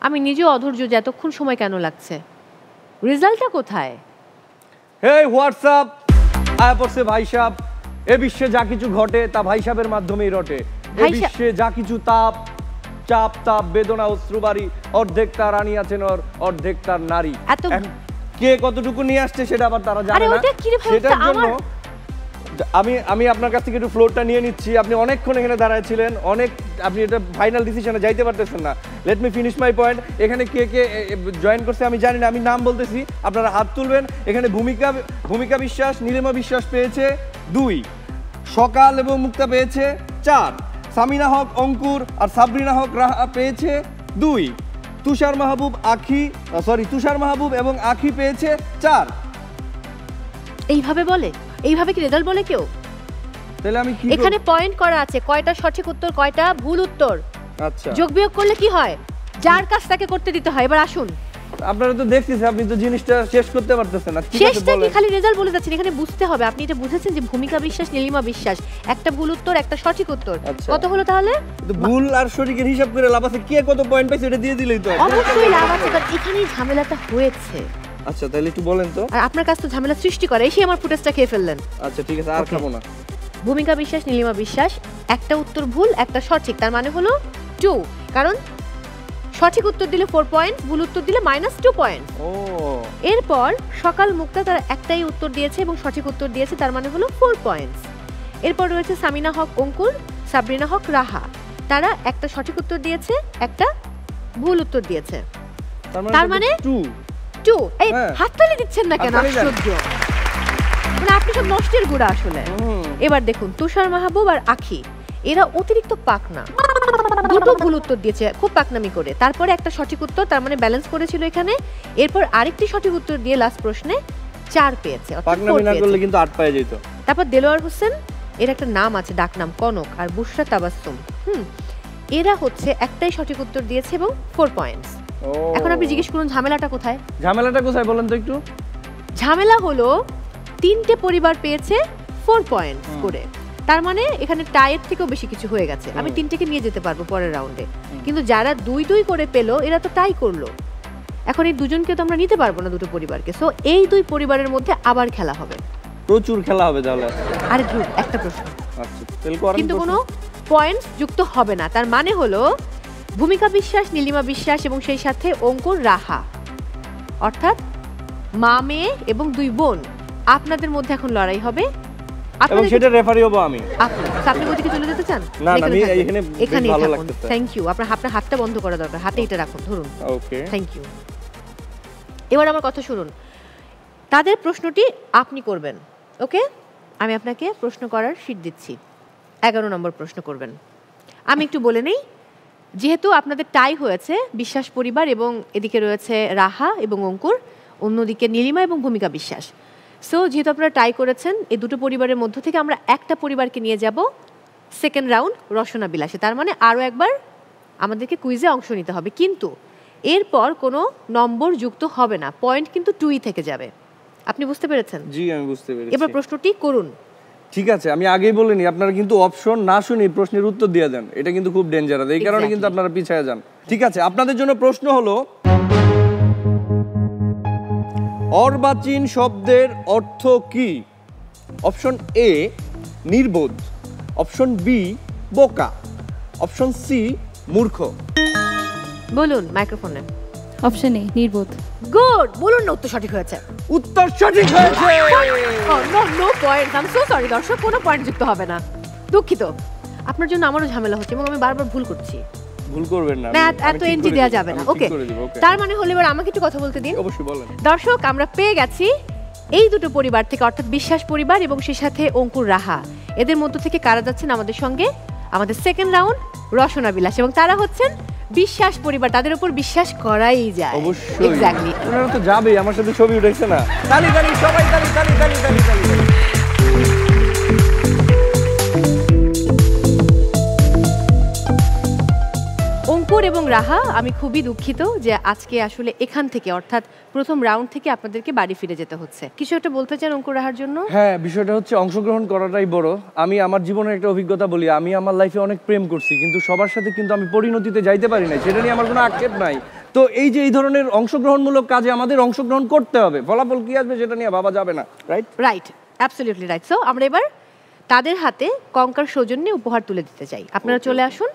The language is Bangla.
আমি নিজেও অধৈর্য যে এতক্ষণ সময় কেন লাগছে। রেজাল্টটা কোথায়? হেই হোয়াটসঅ্যাপ, আয়া পড়ছে ভাই সাহেব। এ বিশ্বে যা কিছু ঘটে তা ভাই সাহেবের মাধ্যমেই রটে। এ বিশ্বে যা কিছু চাপ তাপ বেদনা অশ্রুবাড়ি, অর্ধেক তার রানী আছেন অর্ধেক তার নারী। কে কতটুকু নিয়ে আসছে সেটা আবার তারা জানে না। সেটার জন্য আমি আপনার কাছ থেকে একটু ফ্লোরটা নিয়ে নিচ্ছি। আপনি অনেকক্ষণ এখানে দাঁড়ায় ছিলেন, আপনি এটা ফাইনাল ডিসিশনে যাইতে পারতেছেন না। Let me finish my point. এখানে কে কে জয়েন করছে আমি জানি না, আমি নাম বলতেছি, আপনারা হাত তুলবেন। এখানে ভূমিকা বিশ্বাস, নীলিমা বিশ্বাস পেয়েছে 2, সকাল এবং মুক্তা পেয়েছে 4, সামিনা হক অঙ্কুর আর সাবরিনা হক রাহা পেয়েছে 2, তুষার মাহবুব এবং আখি পেয়েছে 4। এইভাবে বলে? এইভাবে কি রেজাল্ট বলে কেউ? তাহলে আমি কি এখানে পয়েন্ট করা আছে কয়টা সঠিক উত্তর কয়টা ভুল উত্তর। আচ্ছা, যোগ বিয়োগ করলে কি হয়? যার কাজ তাকে করতে দিতে হয়। এবার আসুন। আপনারা তো দেখতেছেন, আপনি তো জিনিসটা শেষ করতে পারতেছেন না। শেষটা কি খালি রেজাল্ট বলে যাচ্ছেন? এখানে বুঝতে হবে। আপনি এটা বুঝেছেন যে ভূমিকা বিশ্বাস, নীলিমা বিশ্বাস, একটা ভুল উত্তর একটা সঠিক উত্তর। কত হলো তাহলে? ভুল আর সঠিকের হিসাব করে লাভ আছে। কে কত পয়েন্ট পাইছে এটা দিয়ে দিলেই তো। অবশ্যই লাভ আছে, কারণ এখানেই ঝামেলাটা হয়েছে। আচ্ছা তাহলে একটু বলেন তো। আর আপনার কাছ তো ঝামেলা সৃষ্টি করে, এসে আমার ফুটেজটা খেয়ে ফেললেন। আচ্ছা ঠিক আছে, আর খাবো না। ভূমিকা বিশ্বাস, নীলিমা বিশ্বাস, একটা উত্তর ভুল একটা সঠিক, তার মানে হলো 2। কারণ সঠিক উত্তর দিলে 4 পয়েন্ট, ভুল উত্তর দিলে -2 পয়েন্ট। এরপর সকাল মুক্তা তারা একটাই উত্তর দিয়েছে এবং সঠিক উত্তর দিয়েছে, তার মানে হলো 4 পয়েন্টস। এরপর রয়েছে সামিনা হক অঙ্কুর, সাবরিনা হক রাহা, তারা একটা সঠিক উত্তর দিয়েছে একটা ভুল উত্তর দিয়েছে, তার মানে 2। এই হাততালি দিচ্ছেন না কেন? আশ্চর্য, মানে আপনি সব নষ্টের গুড়া আসলে। এবার দেখুন তুষার মাহবুব আর আখি, এরা অতিরিক্ত পাকনা, দুটো ভুল উত্তর দিয়েছে খুব পাকনামি করে, তারপরে একটা সঠিক উত্তর, তার মানে ব্যালেন্স করেছিল এখানে। এরপর আরেকটি সঠিক উত্তর দিয়ে লাস্ট প্রশ্নে 4 পেয়েছে, পাকনামি না করলে কিন্তু 8 পেয়ে যেত। তারপর দেলোয়ার হোসেন, এর একটা নাম আছে ডাক নাম কনক, আর বুশরা তাবাসসুম, এরা হচ্ছে একটাই সঠিক উত্তর দিয়েছে এবং 4 পয়েন্টস। এখন আপনি জিজ্ঞেস করুন ঝামেলাটা কোথায়? ঝামেলাটা কোথায় বলেন তো একটু। ঝামেলা হলো 3টে পরিবার পেয়েছে 4 পয়েন্ট করে, তার মানে এখানে টাইয়ের থেকেও বেশি কিছু হয়ে গেছে। আমি 3টেকে নিয়ে যেতে পারবো পরের রাউন্ডে, কিন্তু যারা 2-2 করে পেলো এরা তো টাই করলো। এখন এই দুজনকে তো আমরা নিতে পারবো না, দুটো পরিবারকে। সো এই 2 পরিবারের মধ্যে আবার খেলা হবে, প্রচুর খেলা হবে তাহলে। আর গ্রুপ একটা প্রশ্ন, আচ্ছা তাহলে করেন, কিন্তু কোনো পয়েন্টস যুক্ত হবে না। তার মানে হলো ভূমিকা বিশ্বাস, নীলিমা বিশ্বাস এবং সেই সাথে অঙ্কুর রাহা, অর্থাৎ মা মেয়ে এবং 2 বোন, আপনাদের মধ্যে এখন লড়াই হবে। এবং সেটা রেফারি হব আমি। আপনি ওদিকে চলে যেতে চান? না না, আমি এখানে ভালো লাগতেছে। Thank you. আপনার হাতটা বন্ধ করা দরকার, হাতে এটা রাখুন, ধরুন। Okay thank you. এবার আমার কথা শুনুন, তাদের প্রশ্নটি আপনি করবেন। ওকে, আমি আপনাকে প্রশ্ন করার শীট দিচ্ছি। 11 নম্বর প্রশ্ন করবেন। আমি একটু বলে নেই, যেহেতু আপনাদের টাই হয়েছে বিশ্বাস পরিবার এবং এদিকে রয়েছে রাহা এবং অঙ্কুর, অন্যদিকে নীলিমা এবং ভূমিকা বিশ্বাস। সো যেহেতু আপনারা টাই করেছেন, এই দুটো পরিবারের মধ্য থেকে আমরা একটা পরিবারকে নিয়ে যাব সেকেন্ড রাউন্ড রসনা বিলাসে। তার মানে আরও একবার আমাদেরকে কুইজে অংশ নিতে হবে, কিন্তু এরপর কোনো নম্বর যুক্ত হবে না, পয়েন্ট কিন্তু 2ই থেকে যাবে। আপনি বুঝতে পেরেছেন? জি আমি বুঝতে পেরেছি। এবার প্রশ্নটি করুন। ঠিক আছে, আমি আগেই বলিনি, আপনারা কিন্তু অপশন না শুনে প্রশ্নের উত্তর দিয়ে দেন, এটা কিন্তু খুব ডেঞ্জারাস, এই কারণে কিন্তু আপনারা পিছিয়ে যান। ঠিক আছে, আপনাদের জন্য প্রশ্ন হলো অর্বাচীন শব্দের অর্থ কি? অপশন এ নির্বোধ, অপশন বি বোকা, অপশন সি মূর্খ। বলুন মাইক্রোফোনে। অপশন এ নির্বোধ। গুড, বলুন না উত্তর সঠিক হয়েছে। উত্তর সঠিক হয়েছে। No point, I am so sorry দর্শক, কোনো পয়েন্ট যুক্ত হবে না, দুঃখিত। আপনার জন্য আমারও ঝামেলা হচ্ছে এবং আমি বারবার ভুল করছি। ভুল করবেন না, এত এন্ট্রি দেওয়া যাবে না। ওকে, তার মানে হলো এবার আমাকে একটু কথা বলতে দিন। অবশ্যই বলেন। দর্শক, আমরা পেয়ে গেছি এই দুটো পরিবার থেকে, অর্থাৎ বিশ্বাস পরিবার এবং সেই সাথে অঙ্কুর রাহা, এদের মধ্য থেকে কারা যাচ্ছেন আমাদের সঙ্গে আমাদের সেকেন্ড রাউন্ড রসনা বিলাস, এবং তারা হচ্ছেন বিশ্বাস পরিবার। তাদের উপর বিশ্বাস করাই যায়। অবশ্যই, এক্স্যাক্টলি। ওনারা তো যাবেই, আমার সাথে ছবি উঠেছে না। তালি তালি সবাই, তালি তালি তালি তালি তালি। অঙ্কুর এবং রাহা, আমি খুবই দুঃখিত যে আজকে আসলে এখান থেকে অর্থাৎ প্রথম রাউন্ড থেকে আপনাদেরকে বাড়ি ফিরে যেতে হচ্ছে। কিছু একটা বলতে চান অঙ্কুর রাহার জন্য? হ্যাঁ, বিষয়টা হচ্ছে অংশগ্রহণ করাটাই বড়। আমি আমার জীবনের একটা অভিজ্ঞতা বলি, আমি আমার লাইফে অনেক প্রেম করছি, কিন্তু সবার সাথে কিন্তু আমি পরিণতিতে যাইতে পারি না, সেটা নিয়ে আমার কোনো আক্ষেপ নাই। তো এই যে এই ধরনের অংশগ্রহণমূলক কাজে আমাদের অংশগ্রহণ করতে হবে, ফলাফল কি আসবে সেটা নিয়ে ভাবা যাবে না, right? Right, absolutely right. So আমরা এবার তাদের হাতে কঙ্কার সৌজন্যে উপহার তুলে দিতে চাই। আপনারা চলে আসুন।